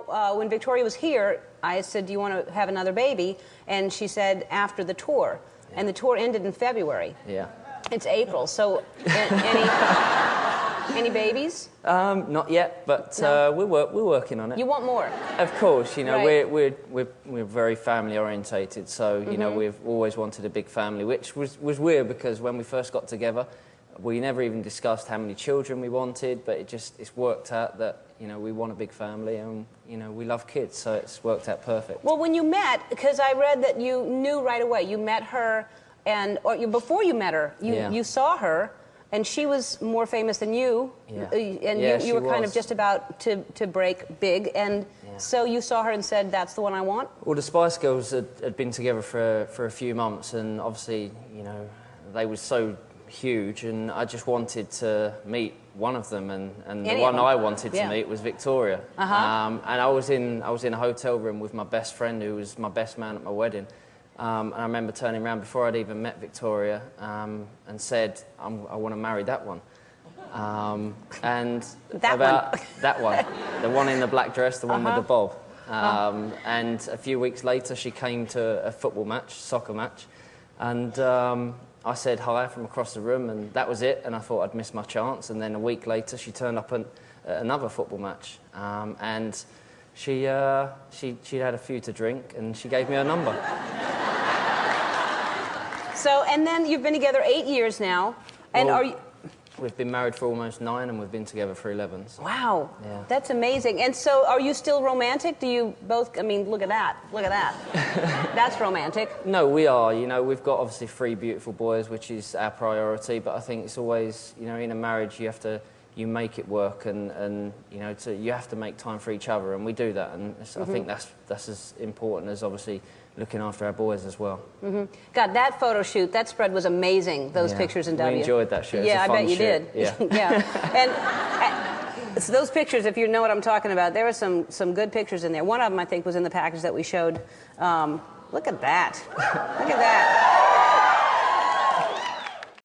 Now, when Victoria was here, I said, do you want to have another baby? And she said, after the tour. Yeah. And the tour ended in February. Yeah. It's April, so any babies? Not yet, but no? we're working on it. You want more? Of course, you know, right. we're very family orientated, so you know, we've always wanted a big family, which was weird because when we first got together, we never even discussed how many children we wanted, but it's worked out that, you know, we want a big family and, you know, we love kids, so it's worked out perfect. Well, when you met, because I read that you knew right away, you met her, before you met her, you saw her, and she was more famous than you, and you were kind of just about to break big, and so you saw her and said, that's the one I want? Well, the Spice Girls had been together for a few months, and obviously, you know, they were so huge, and I just wanted to meet one of them, and the one I wanted to meet was Victoria. And I was in a hotel room with my best friend, who was my best man at my wedding. And I remember turning around before I'd even met Victoria and said, I want to marry that one. And that one, the one in the black dress, the one with the bob. And a few weeks later, she came to a football match, soccer match, and I said hi from across the room, and that was it. And I thought I'd missed my chance. And then a week later, she turned up at another football match, and she had a few to drink, and she gave me her number. So, and then you've been together 8 years now, and well, are you... We've been married for almost 9, and we've been together for 11. So. Wow, yeah. That's amazing. And so, are you still romantic? Do you both, I mean, look at that, That's romantic. No, we are, you know, we've got obviously 3 beautiful boys, which is our priority, but I think it's always, you know, in a marriage you make it work, and you know, you have to make time for each other, and we do that, and I think that's as important as obviously looking after our boys as well. God, that photo shoot, that spread was amazing, those pictures in W. We enjoyed that shoot. Yeah, I bet you did. Yeah. And so those pictures, if you know what I'm talking about, there were some good pictures in there. One of them, I think, was in the package that we showed. Look at that. Look at that.